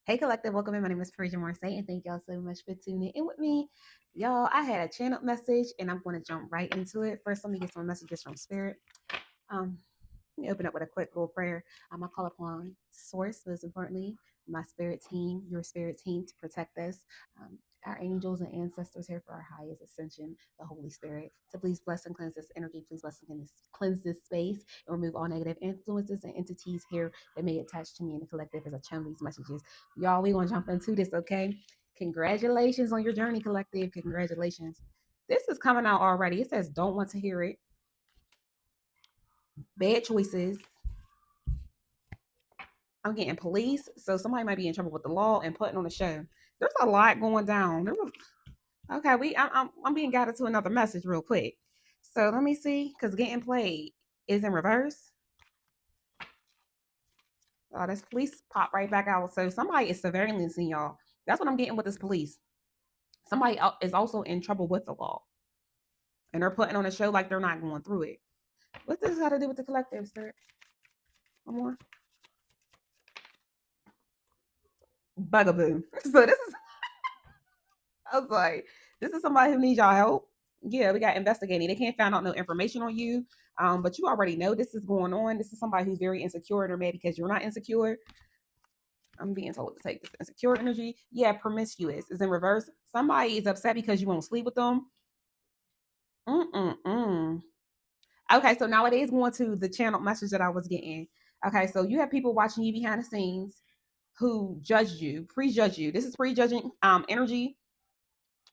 Hey, collective, welcome in. My name is Parisiah Hughes, and thank y'all so much for tuning in with me. Y'all, I had a channel message, and I'm going to jump right into it. First, let me get some messages from Spirit. Um, Let me open up with a quick little prayer. I'm going to call upon Source, most importantly, my spirit team, your spirit team, to protect us. Our angels and ancestors here for our highest ascension, the Holy Spirit, to please bless and cleanse this energy. Please bless and cleanse this space and remove all negative influences and entities here that may attach to me in the collective as I channel these messages. Y'all, we going to jump into this, okay? Congratulations on your journey, collective. Congratulations. This is coming out already. It says, don't want to hear it. Bad choices. I'm getting police, so somebody might be in trouble with the law and putting on a show. There's a lot going down. Okay, I'm being guided to another message real quick. So let me see, because getting played is in reverse. Oh, this police pop right back out. So somebody is surveillancing y'all. That's what I'm getting with this police. Somebody is also in trouble with the law, and they're putting on a show like they're not going through it. What's this got to do with the collective, sir? One more. Bugaboo. So this is I was like, this is somebody who needs y'all help. Yeah, we got investigating. They can't find out no information on you, but you already know this is going on. This is somebody who's very insecure and they're mad because you're not insecure. I'm being told to take this insecure energy. Yeah, promiscuous is in reverse. Somebody is upset because you won't sleep with them. Mm-mm-mm. Okay, so nowadays going to the channel message that I was getting. Okay, so you have people watching you behind the scenes who judge you, prejudge you. This is prejudging energy.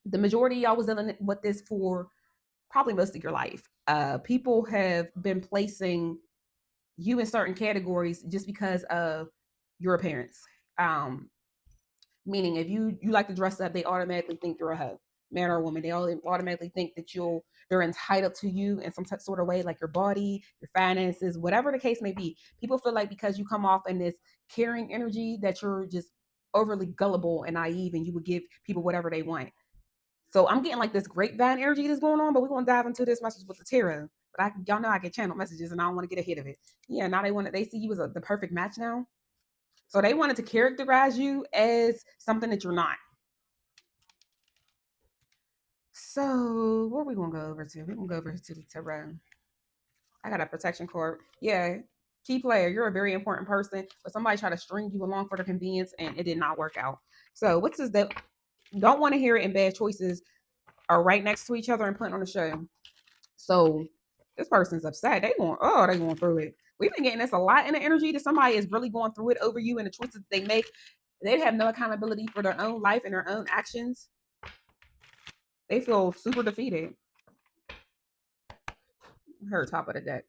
The majority of y'all was dealing with this for probably most of your life. People have been placing you in certain categories just because of your appearance. Um, Meaning, if you like to dress up, they automatically think you're a hoe, man or woman. They all automatically think that they're entitled to you in some sort of way, like your body, your finances, whatever the case may be. People feel like because you come off in this caring energy that you're just overly gullible and naive, and you would give people whatever they want. So I'm getting like this grapevine energy that's going on, but we're gonna dive into this message with the tarot. But y'all know I get channel messages, and I don't want to get ahead of it. Yeah, now they see you as the perfect match now. So they wanted to characterize you as something that you're not. So what are we gonna go over to? We're gonna go over to the tarot. I got a protection cord. Yeah, key player. You're a very important person, but somebody tried to string you along for their convenience, and it did not work out. So what's this that don't want to hear it, and bad choices are right next to each other and putting on the show. So this person's upset. They going through it. We've been getting this a lot in the energy that somebody is really going through it over you and the choices they make. They have no accountability for their own life and their own actions. They feel super defeated. Her top of the deck.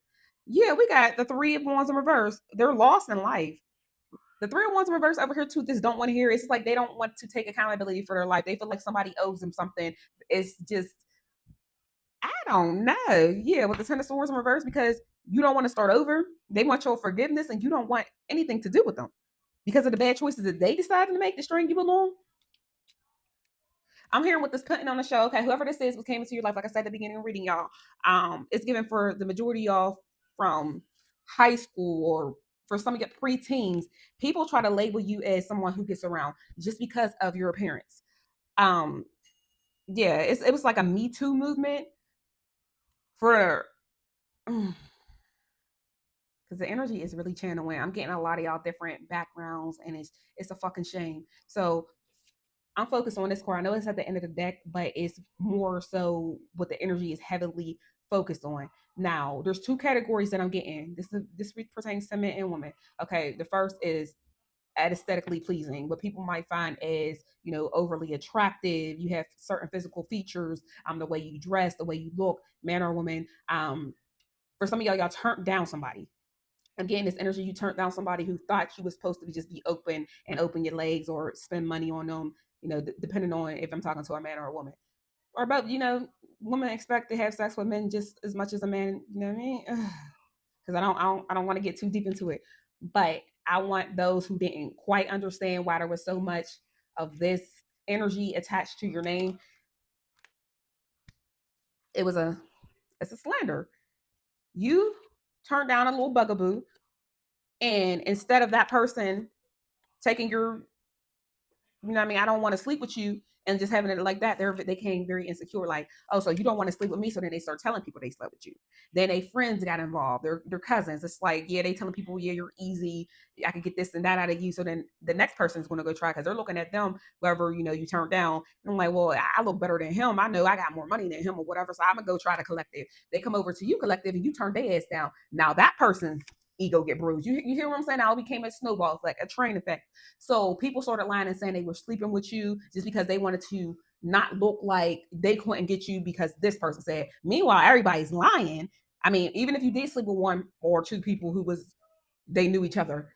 Yeah, we got the three of wands in reverse. They're lost in life. The three of wands in reverse over here too just don't want to hear it. It's like they don't want to take accountability for their life. They feel like somebody owes them something. It's just I don't know. Yeah, with the Ten of Swords in reverse, because you don't want to start over. They want your forgiveness, and you don't want anything to do with them because of the bad choices that they decided to make to string you along. I'm hearing what this putting on the show. Okay, whoever this is, what came into your life, like I said at the beginning of reading, y'all, it's given for the majority of y'all from high school or for some of your preteens. People try to label you as someone who gets around just because of your appearance. Um, yeah, it was like a Me Too movement for because the energy is really channeling. I'm getting a lot of y'all different backgrounds, and it's a fucking shame. So I'm focused on this core. I know it's at the end of the deck, but it's more so what the energy is heavily focused on. Now, there's two categories that I'm getting. This pertains to men and women. Okay, the first is aesthetically pleasing, what people might find as overly attractive. You have certain physical features, the way you dress, the way you look, man or woman. For some of y'all turned down somebody. Again, this energy, you turned down somebody who thought you was supposed to just be open and open your legs or spend money on them, depending on if I'm talking to a man or a woman. Or both, women expect to have sex with men just as much as a man, you know what I mean? Because I don't want to get too deep into it. But I want those who didn't quite understand why there was so much of this energy attached to your name. It's a slander. You turned down a little bugaboo, and instead of that person taking your you know what I mean, I don't want to sleep with you, and just having it like that, they became very insecure. Like, oh, so you don't want to sleep with me? So then they start telling people they slept with you. Then they friends got involved. Their cousins. It's like, yeah, they telling people, yeah, you're easy. I can get this and that out of you. So then the next person's going to go try because they're looking at them, whoever you turned down. And I'm like, well, I look better than him. I know I got more money than him or whatever. So I'm gonna go try the collective. They come over to you collective and you turn their ass down. Now that person's ego get bruised. You hear what I'm saying? Now it became a snowball effect, a train effect. So people started lying and saying they were sleeping with you just because they wanted to not look like they couldn't get you because this person said. Meanwhile, everybody's lying. I mean, even if you did sleep with one or two people who was they knew each other,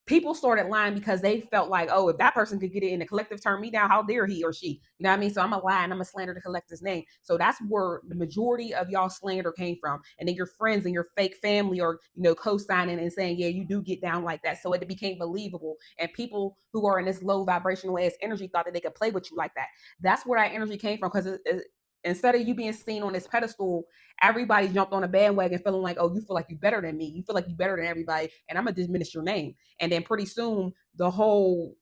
people started lying because they felt like, oh, if that person could get it in the collective, turn me down, how dare he or she? You know what I mean? So I'm a lie and I'm a slander the collective's name. So that's where the majority of y'all slander came from. And then your friends and your fake family are, co-signing and saying, yeah, you do get down like that. So it became believable. And people who are in this low vibrational ass energy thought that they could play with you like that. That's where that energy came from. Because instead of you being seen on this pedestal, everybody jumped on a bandwagon feeling like, oh, you feel like you're better than me. You feel like you're better than everybody. And I'm going to diminish your name. And then pretty soon your whole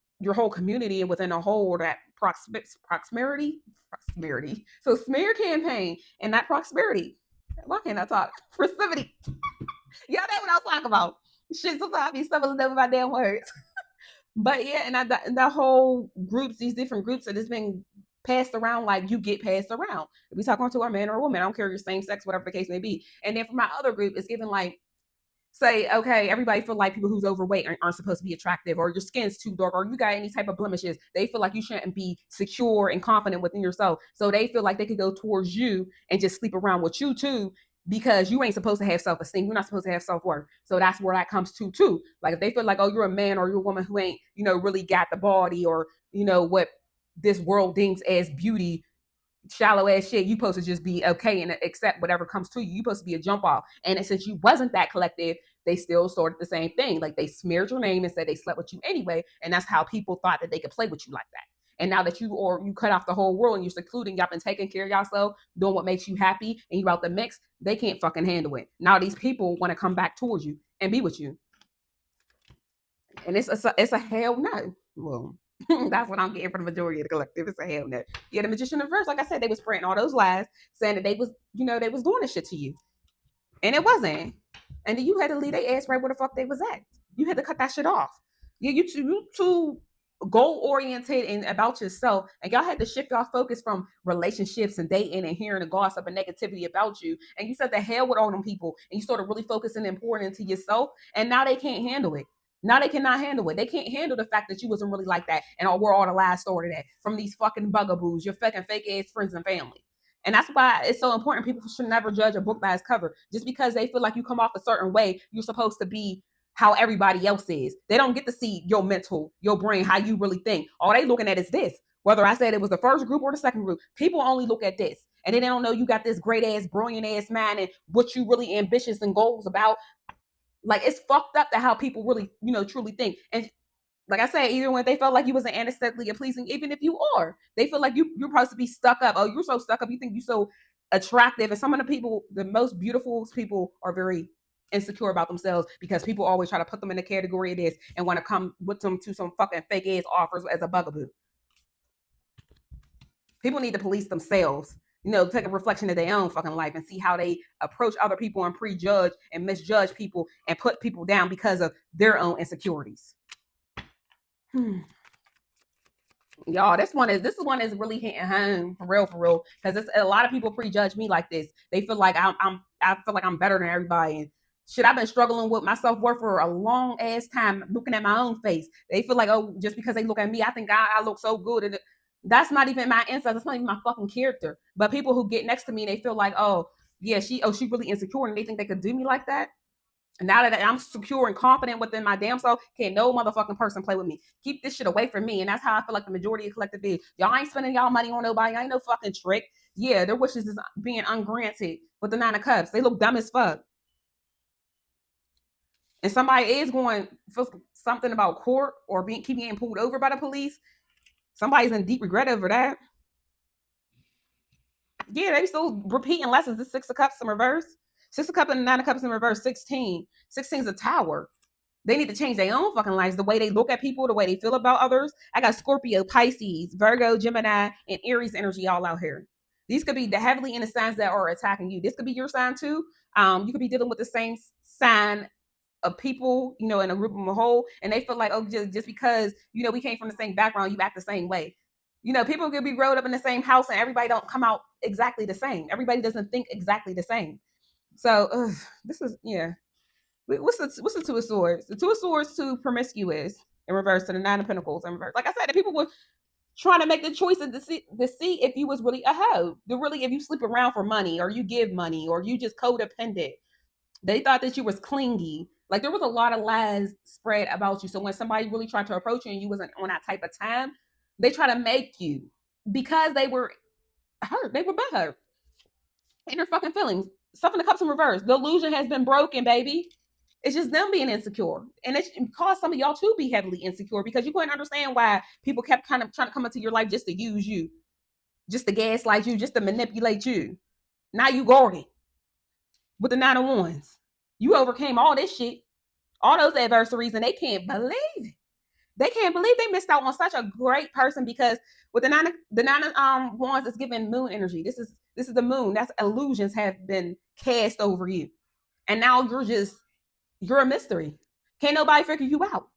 community and within a whole that proximity. So smear campaign and that prosperity. Why can't I talk? Proximity. Y'all know what I was talking about. Shit, sometimes I be stumbling over my damn words. But yeah, and that whole groups, these different groups that has been passed around like you get passed around. If we talking to a man or a woman, I don't care your same sex, whatever the case may be. And then for my other group, it's given like say, okay, everybody feel like people who's overweight aren't supposed to be attractive, or your skin's too dark, or you got any type of blemishes. They feel like you shouldn't be secure and confident within yourself. So they feel like they could go towards you and just sleep around with you too, because you ain't supposed to have self-esteem. You're not supposed to have self-worth. So that's where that comes to too. Like if they feel like, oh, you're a man or you're a woman who ain't, really got the body or, what this world deems as beauty, shallow ass shit, you supposed to just be okay and accept whatever comes to you. You supposed to be a jump off. And since you wasn't that collective, they still started the same thing. Like they smeared your name and said they slept with you anyway. And that's how people thought that they could play with you like that. And now that you cut off the whole world and you're secluding, y'all been taking care of yourself, doing what makes you happy, and you out the mix, they can't fucking handle it. Now these people want to come back towards you and be with you. And it's a hell no. Well, that's what I'm getting from the majority of the collective. It's a hell no. Yeah, the magician in reverse, like I said, they was spreading all those lies, saying that they was, they was doing this shit to you. And it wasn't. And then you had to leave their ass right where the fuck they was at. You had to cut that shit off. Yeah, you too goal oriented and about yourself, and y'all had to shift y'all focus from relationships and dating and hearing the gossip and negativity about you. And you said the hell with all them people, and you started really focusing and pouring into yourself. And now they can't handle it. Now they cannot handle it. They can't handle the fact that you wasn't really like that, and where all the lies started at from these fucking bugaboos, your fucking fake ass friends and family. And that's why it's so important. People should never judge a book by its cover. Just because they feel like you come off a certain way, you're supposed to be how everybody else is. They don't get to see your mental, your brain, how you really think. All they looking at is this. Whether I said it was the first group or the second group, people only look at this. And then they don't know you got this great ass, brilliant ass mind and what you really ambitious and goals about. Like it's fucked up to how people really, truly think. And like I said, even when they felt like you wasn't aesthetically pleasing, even if you are, they feel like you're supposed to be stuck up. Oh, you're so stuck up. You think you're so attractive. And some of the people, the most beautiful people, are very insecure about themselves because people always try to put them in the category of this and want to come with them to some fucking fake ass offers as a bugaboo. People need to police themselves. Take a reflection of their own fucking life and see how they approach other people and prejudge and misjudge people and put people down because of their own insecurities. Y'all, this one is really hitting home for real, because a lot of people prejudge me like this. They feel like I feel like I'm better than everybody, and shit, I've been struggling with my self-worth for a long ass time, looking at my own face. They feel like, oh, just because they look at me, I think I look so good, and that's not even my insight. That's not even my fucking character. But people who get next to me, they feel like, oh yeah, she really insecure, and they think they could do me like that. And now that I'm secure and confident within my damn self, can't no motherfucking person play with me. Keep this shit away from me. And that's how I feel like the majority of collective is. Y'all ain't spending y'all money on nobody. I ain't no fucking trick. Yeah, their wishes is being ungranted with the 9 of Cups. They look dumb as fuck. And somebody is going for something about court or keep getting pulled over by the police. Somebody's in deep regret over that. Yeah, they still repeating lessons. The 6 of Cups in reverse. 6 of Cups and the 9 of Cups in reverse. 16. 16 is a tower. They need to change their own fucking lives, the way they look at people, the way they feel about others. I got Scorpio, Pisces, Virgo, Gemini, and Aries energy all out here. These could be the heavily in the signs that are attacking you. This could be your sign too. You could be dealing with the same sign of people, in a group of a whole, and they feel like, oh, just because, we came from the same background, you act the same way. People could be growing up in the same house and everybody don't come out exactly the same. Everybody doesn't think exactly the same. So this is, yeah. What's the Two of Swords? The Two of Swords to promiscuous in reverse, to the Nine of Pentacles in reverse. Like I said, the people were trying to make the choices to see if you was really a hoe. To really, if you sleep around for money, or you give money, or you just codependent. They thought that you was clingy. Like there was a lot of lies spread about you. So when somebody really tried to approach you and you wasn't on that type of time, they try to make you, because they were hurt. They were butthurt in their fucking feelings. Stuff in the cups in reverse. The illusion has been broken, baby. It's just them being insecure. And it caused some of y'all to be heavily insecure, because you couldn't understand why people kept kind of trying to come into your life just to use you, just to gaslight you, just to manipulate you. Now you guarded with the Nine of Wands. You overcame all this shit, all those adversaries, and they can't believe it. They can't believe they missed out on such a great person, because with the nine of wands is giving moon energy. This is the moon. That's illusions have been cast over you, and now you're a mystery. Can't nobody figure you out.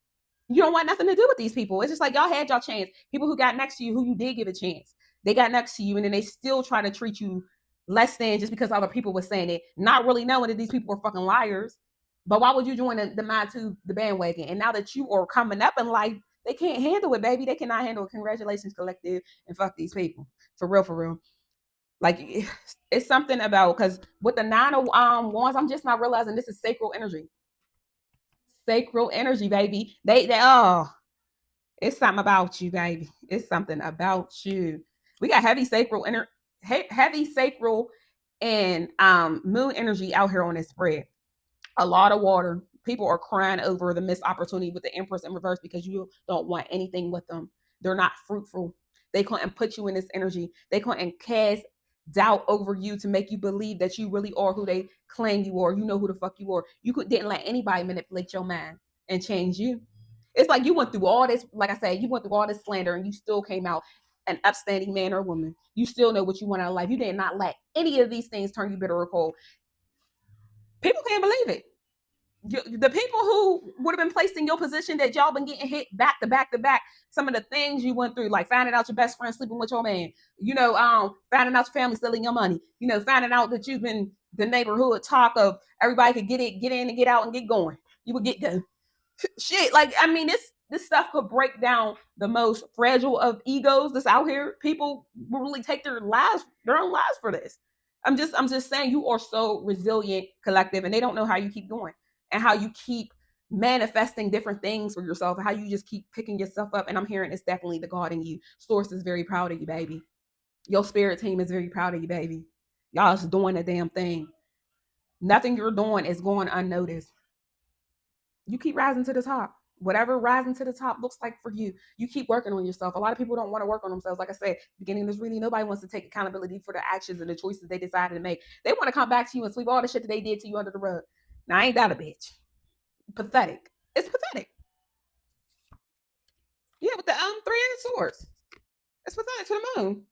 You don't want nothing to do with these people. It's just like y'all had y'all chance. People who got next to you, who you did give a chance, they got next to you, and then they still try to treat you less than just because other people were saying it, not really knowing that these people were fucking liars. But why would you join the mind to the bandwagon? And now that you are coming up in life, they can't handle it, baby. They cannot handle it. Congratulations, collective, and fuck these people. For real, for real. Like it's something about, because with the Nine of wands, I'm just not realizing this is sacral energy. Sacral energy, baby. They it's something about you, baby. It's something about you. We got heavy sacral and moon energy out here on this spread. A lot of water. People are crying over the missed opportunity with the Empress in reverse, because you don't want anything with them. They're not fruitful. They couldn't put you in this energy. They couldn't cast doubt over you to make you believe that you really are who they claim you are. You know who the fuck you are. Didn't let anybody manipulate your mind and change you. It's like you went through all this, like I said, you went through all this slander and you still came out an upstanding man or woman. You still know what you want out of life. You did not let any of these things turn you bitter or cold. People can't believe it. The people who would have been placed in your position, that y'all been getting hit back to back to back, some of the things you went through, like finding out your best friend sleeping with your man, finding out your family stealing your money, finding out that you've been the neighborhood talk of everybody could get in and get out and get going. You would get go. Shit, like, I mean, this stuff could break down the most fragile of egos that's out here. People will really take their own lives for this. I'm just saying, you are so resilient, collective, and they don't know how you keep going and how you keep manifesting different things for yourself, and how you just keep picking yourself up. And I'm hearing it's definitely the God in you. Source is very proud of you, baby. Your spirit team is very proud of you, baby. Y'all just doing the damn thing. Nothing you're doing is going unnoticed. You keep rising to the top. Whatever rising to the top looks like for you, you keep working on yourself. A lot of people don't want to work on themselves. Like I said, beginning of this reading, nobody wants to take accountability for the actions and the choices they decided to make. They want to come back to you and sweep all the shit that they did to you under the rug. Now, ain't that a bitch? Pathetic. It's pathetic. Yeah, with the three of swords. It's pathetic to the moon.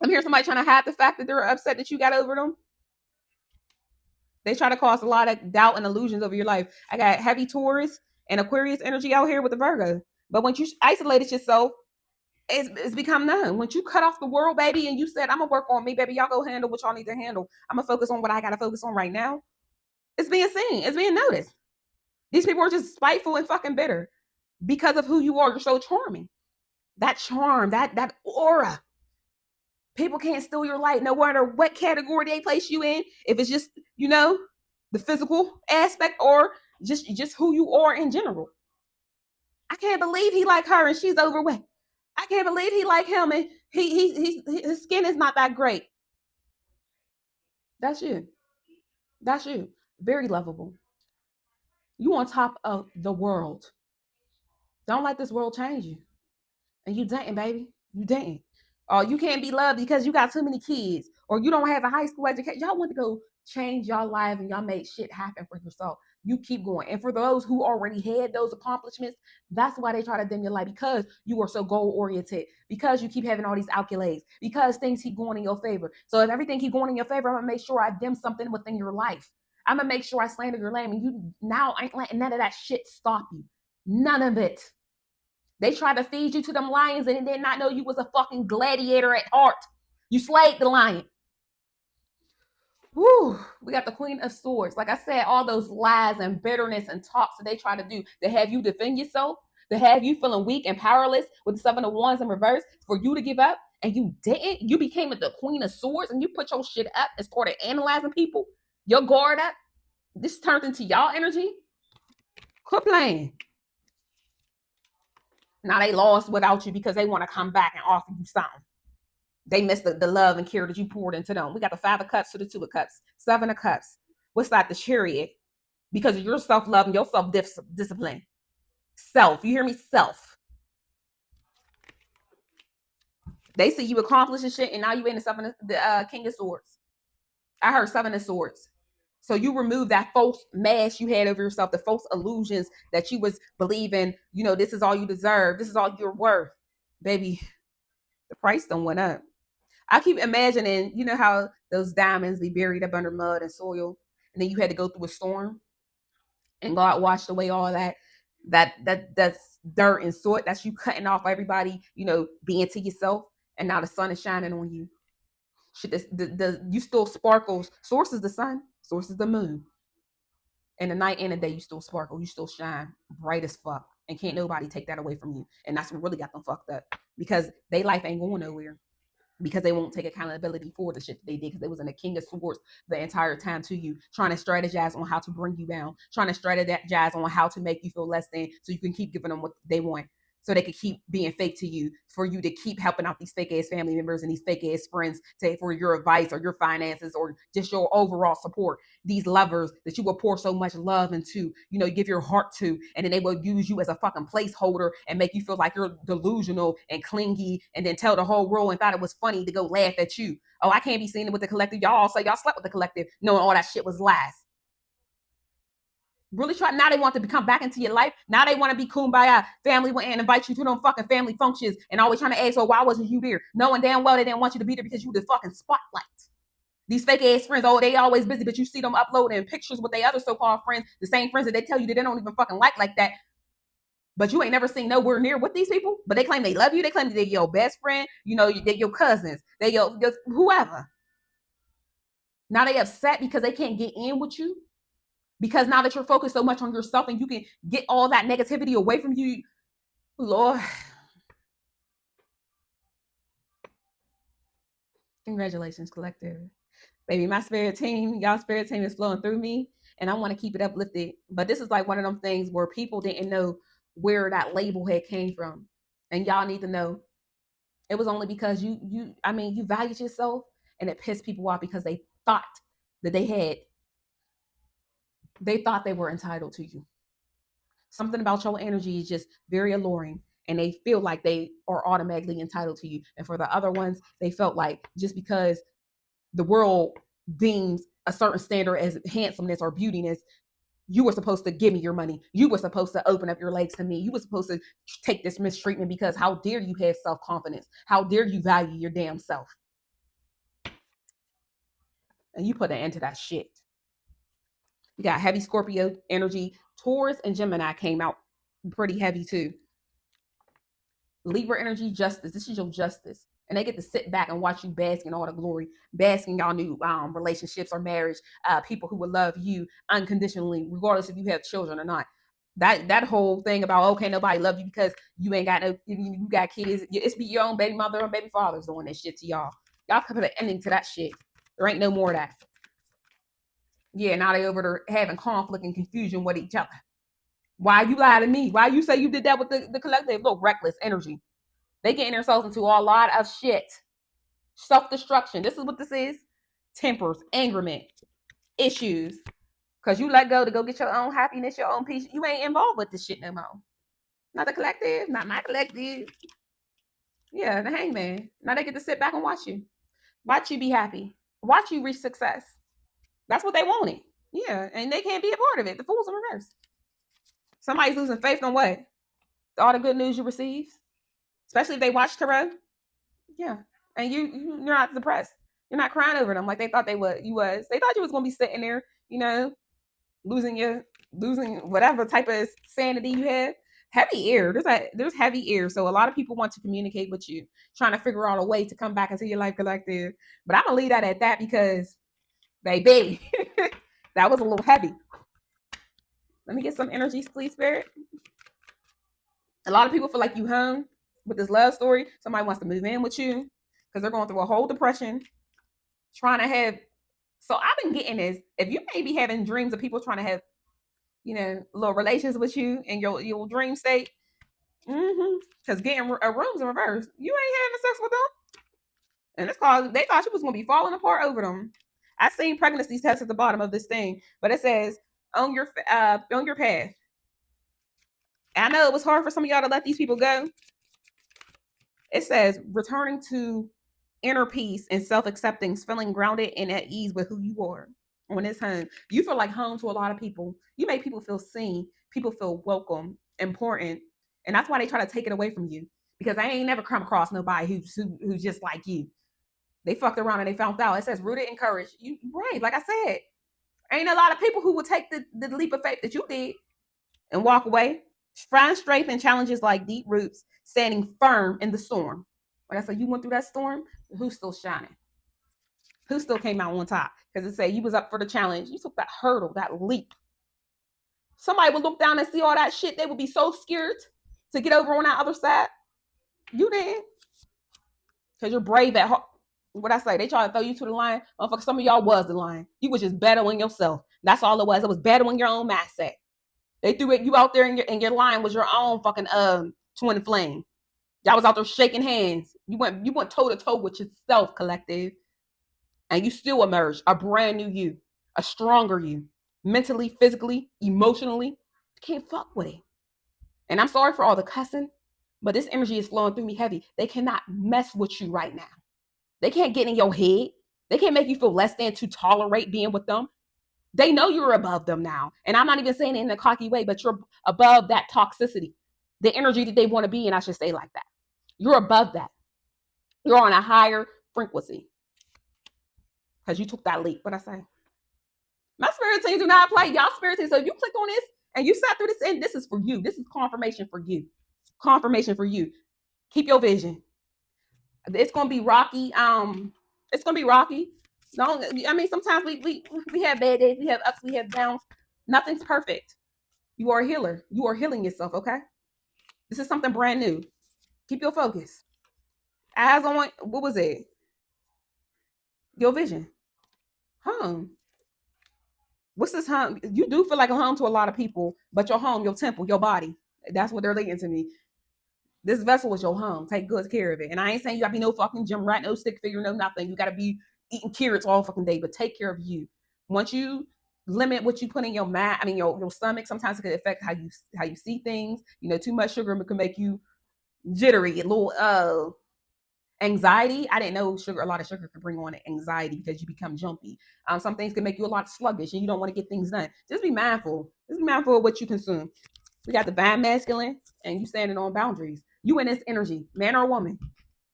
I'm hearing somebody trying to hide the fact that they're upset that you got over them. They try to cause a lot of doubt and illusions over your life. I got heavy Taurus and Aquarius energy out here with the Virgo. But once you isolated yourself, it's become known. Once you cut off the world, baby, and you said, I'm going to work on me, baby, y'all go handle what y'all need to handle. I'm going to focus on what I got to focus on right now. It's being seen. It's being noticed. These people are just spiteful and fucking bitter because of who you are. You're so charming. That charm, that aura. People can't steal your light no matter what category they place you in. If it's just, the physical aspect, or just who you are in general. I can't believe he like her and she's overweight. I can't believe he like him and his skin is not that great. That's you. That's you. Very lovable. You on top of the world. Don't let this world change you. And you dating, baby. You dating. Or you can't be loved because you got too many kids, or you don't have a high school education. Y'all want to go change y'all life and y'all make shit happen for yourself. you keep going. And for those who already had those accomplishments, that's why they try to dim your light, because you are so goal oriented, because you keep having all these accolades, because things keep going in your favor. So if everything keep going in your favor, I'm gonna make sure I dim something within your life. I'm gonna make sure I slander your name, and you now ain't letting none of that shit stop you. None of it. They tried to feed you to them lions and did not know you was a fucking gladiator at heart. You slayed the lion. Whew, we got the Queen of Swords. Like I said, all those lies and bitterness and talks that they try to do to have you defend yourself, to have you feeling weak and powerless with the Seven of Wands in reverse, for you to give up, and you didn't. You became the Queen of Swords and you put your shit up and started analyzing people. Your guard up. This turned into y'all energy. Quit playing. Now they lost without you because they want to come back and offer you something. They missed the love and care that you poured into them. We got the Five of Cups to the Two of Cups, Seven of Cups. What's that? The Chariot. Because of your self-love and your self-discipline. Self. You hear me? Self. They see you accomplishing shit, and now you in the King of Swords. I heard Seven of Swords. So you remove that false mask you had over yourself, the false illusions that you was believing, this is all you deserve. This is all you're worth. Baby, the price done went up. I keep imagining, how those diamonds be buried up under mud and soil, and then you had to go through a storm, and God washed away all that's dirt and soot. That's you cutting off everybody, being to yourself, and now the sun is shining on you. Shit, you still sparkles. Source is the sun, source is the moon. And the night and the day, you still sparkle, you still shine bright as fuck, and can't nobody take that away from you. And that's what really got them fucked up, because they life ain't going nowhere, because they won't take accountability for the shit that they did, because they was in the King of Swords the entire time to you, trying to strategize on how to bring you down, trying to strategize on how to make you feel less than, so you can keep giving them what they want, so they could keep being fake to you, for you to keep helping out these fake ass family members and these fake ass friends for your advice or your finances or just your overall support. These lovers that you will pour so much love into, give your heart to, and then they will use you as a fucking placeholder and make you feel like you're delusional and clingy, and then tell the whole world and thought it was funny to go laugh at you. Oh, I can't be seen with the collective. Y'all all say y'all slept with the collective, knowing all that shit was lies. Really try. Now they want to come back into your life. Now they want to be kumbaya. Family went and invite you to them fucking family functions and always trying to ask, oh, why wasn't you there? Knowing damn well they didn't want you to be there because you the fucking spotlight. These fake ass friends, oh, they always busy, but you see them uploading pictures with their other so-called friends, the same friends that they tell you that they don't even fucking like that. But you ain't never seen nowhere near with these people. But they claim they love you. They claim that they're your best friend. They're your cousins. They're your whoever. Now they upset because they can't get in with you. Because now that you're focused so much on yourself and you can get all that negativity away from you, Lord. Congratulations, collective. Baby, my spirit team, y'all spirit team is flowing through me, and I want to keep it uplifted. But this is like one of them things where people didn't know where that label had came from. And y'all need to know it was only because you valued yourself, and it pissed people off because they thought that they thought they were entitled to you. Something about your energy is just very alluring, and they feel like they are automatically entitled to you. And for the other ones, they felt like just because the world deems a certain standard as handsomeness or beautiness, you were supposed to give me your money. You were supposed to open up your legs to me. You were supposed to take this mistreatment, because how dare you have self-confidence? How dare you value your damn self? And you put an end to that shit. You got heavy Scorpio energy. Taurus and Gemini came out pretty heavy too. Libra energy, justice. This is your justice. And they get to sit back and watch you bask in all the glory, basking on new relationships or marriage, people who will love you unconditionally, regardless if you have children or not. That whole thing about, okay, nobody love you because you ain't got no, you got kids. It's be your own baby mother or baby fathers doing that shit to y'all. Y'all can put an ending to that shit. There ain't no more of that. Yeah, now they over there having conflict and confusion with each other. Why you lie to me? Why you say you did that with the collective? Look, reckless energy. They getting themselves into a lot of shit. Self-destruction. This is what this is. Tempers, angerment, issues. Because you let go to go get your own happiness, your own peace. You ain't involved with this shit no more. Not the collective, not my collective. Yeah, the hangman. Now they get to sit back and watch you. Watch you be happy. Watch you reach success. That's what they wanted. Yeah, and they can't be a part of it. The fool's in reverse. Somebody's losing faith on what? All the good news you receive, especially if they watch tarot. Yeah, and you're not depressed. You're not crying over them like they thought they would. You was. They thought you was gonna be sitting there, losing whatever type of sanity you had. Heavy air. There's heavy air. So a lot of people want to communicate with you, trying to figure out a way to come back into your life collective. But I'm gonna leave that at that because, baby, that was a little heavy. Let me get some energy, please, spirit. A lot of people feel like you home with this love story. Somebody wants to move in with you because they're going through a whole depression, trying to have. So I've been getting this. If you may be having dreams of people trying to have, little relations with you in your dream state, because getting a rooms in reverse, you ain't having sex with them, and it's called. They thought you was gonna be falling apart over them. I seen pregnancy tests at the bottom of this thing, but it says on your path. I know it was hard for some of y'all to let these people go. It says returning to inner peace and self-acceptance, feeling grounded and at ease with who you are when it's home. You feel like home to a lot of people. You make people feel seen, people feel welcome, important. And that's why they try to take it away from you. Because I ain't never come across nobody who's just like you. They fucked around and they found out. It says rooted in courage. You right, like I said. Ain't a lot of people who would take the leap of faith that you did and walk away. Find strength in challenges like deep roots, standing firm in the storm. Like I said, you went through that storm, who's still shining? Who still came out on top? Because it said you was up for the challenge. You took that hurdle, that leap. Somebody would look down and see all that shit. They would be so scared to get over on that other side. You did. Because you're brave at heart. What I say, they try to throw you to the line. Motherfucker, some of y'all was the line. You was just battling yourself. That's all it was. It was battling your own mindset. They threw you out there, and your line was your own fucking twin flame. Y'all was out there shaking hands. You went toe to toe with yourself, collective, and you still emerged a brand new you, a stronger you, mentally, physically, emotionally. You can't fuck with it. And I'm sorry for all the cussing, but this energy is flowing through me heavy. They cannot mess with you right now. They can't get in your head. They can't make you feel less than to tolerate being with them. They know you're above them now. And I'm not even saying it in a cocky way, but you're above that toxicity, the energy that they want to be in. I should say like that. You're above that. You're on a higher frequency because you took that leap. What I say? My spirit team do not play. Y'all spirit team. So if you click on this and you sat through this, and this is for you. This is confirmation for you. Confirmation for you. Keep your vision. It's gonna be rocky. It's gonna be rocky. Don't. I mean, sometimes we have bad days. We have ups. We have downs. Nothing's perfect. You are a healer. You are healing yourself. Okay. This is something brand new. Keep your focus. Eyes on what was it? Your vision. Home. What's this home? You do feel like a home to a lot of people, but your home, your temple, your body. That's what they're leading to me. This vessel is your home. Take good care of it. And I ain't saying you gotta be no fucking gym rat, no stick figure, no nothing. You gotta be eating carrots all fucking day, but take care of you. Once you limit what you put in your mind, I mean your stomach, sometimes it can affect how you see things. Too much sugar can make you jittery, a little anxiety. I didn't know a lot of sugar could bring on anxiety because you become jumpy. Some things can make you a lot sluggish and you don't want to get things done. Just be mindful. Just be mindful of what you consume. We got divine masculine and you standing on boundaries. You in this energy, man or woman.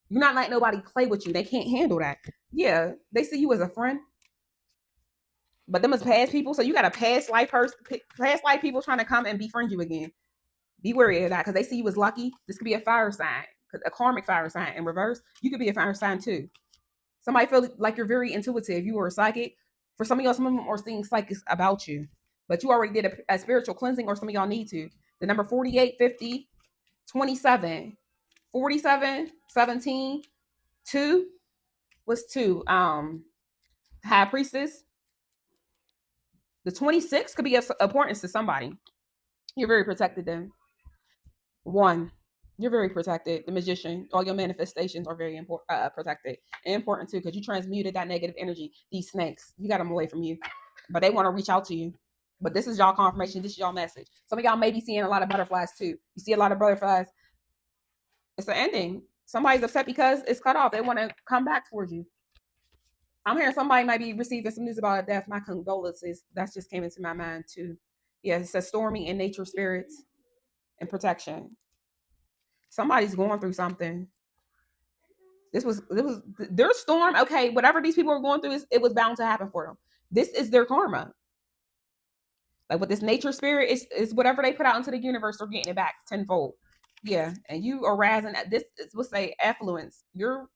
You're not letting nobody play with you. They can't handle that. Yeah, they see you as a friend, but them as past people. So you got a past life people trying to come and befriend you again. Be wary of that because they see you as lucky. This could be a fire sign, a karmic fire sign in reverse. You could be a fire sign too. Somebody feel like you're very intuitive. You are a psychic. For some of y'all, some of them are seeing psychics about you, but you already did a spiritual cleansing, or some of y'all need to. The number 48, 50, 27, 47, 17, 2 was 2. High priestess. The 26 could be of importance to somebody. You're very protected then. 1. You're very protected. The magician, all your manifestations are very protected and important too, because you transmuted that negative energy. These snakes, you got them away from you, but they want to reach out to you. But this is y'all confirmation. This is y'all message. Some of y'all may be seeing a lot of butterflies too. You see a lot of butterflies. It's the ending. Somebody's upset because it's cut off. They want to come back towards you. I'm hearing somebody might be receiving some news about a death. My condolences. That just came into my mind too. Yeah, it says stormy and nature spirits and protection. Somebody's going through something. This was their storm. Okay, whatever these people are going through, it was bound to happen for them. This is their karma. Like with this nature spirit, is whatever they put out into the universe, they're getting it back tenfold. Yeah, and you are razzing at this. Is what say affluence. Your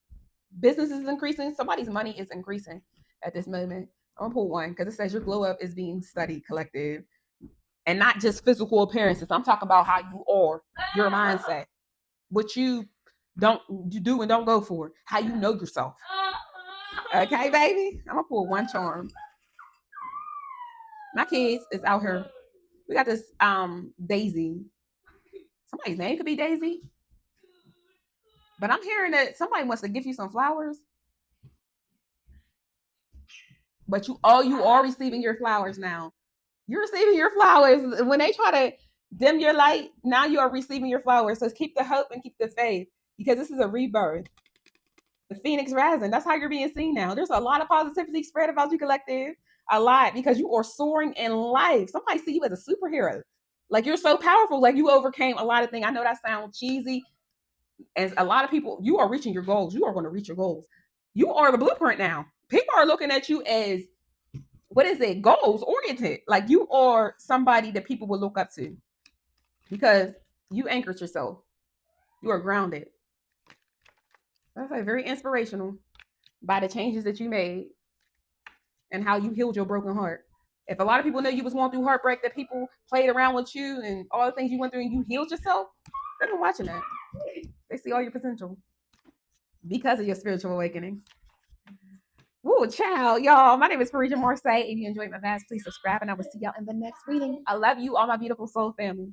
business is increasing. Somebody's money is increasing at this moment. I'm gonna pull one because it says your glow up is being studied, collective, and not just physical appearances. I'm talking about how you are, your mindset, what you do and don't go for, how you know yourself. Okay, baby. I'm gonna pull one charm. My kids is out here. We got this Daisy. Somebody's name could be Daisy. But I'm hearing that somebody wants to give you some flowers. But you are receiving your flowers now. You're receiving your flowers. When they try to dim your light, now you are receiving your flowers. So keep the hope and keep the faith because this is a rebirth. The Phoenix rising. That's how you're being seen now. There's a lot of positivity spread about you, collective. A lot because you are soaring in life. Somebody see you as a superhero. Like you're so powerful. Like you overcame a lot of things. I know that sounds cheesy. And a lot of people, you are reaching your goals. You are going to reach your goals. You are the blueprint now. People are looking at you as what is it? Goals oriented. Like you are somebody that people will look up to because you anchored yourself. You are grounded. That's like very inspirational by the changes that you made and how you healed your broken heart. If a lot of people know you was going through heartbreak, that people played around with you and all the things you went through and you healed yourself, they've been watching that. They see all your potential because of your spiritual awakening. Woo, ciao, y'all. My name is Parisiah Marseille. If you enjoyed my vast, please subscribe and I will see y'all in the next reading. I love you, all my beautiful soul family.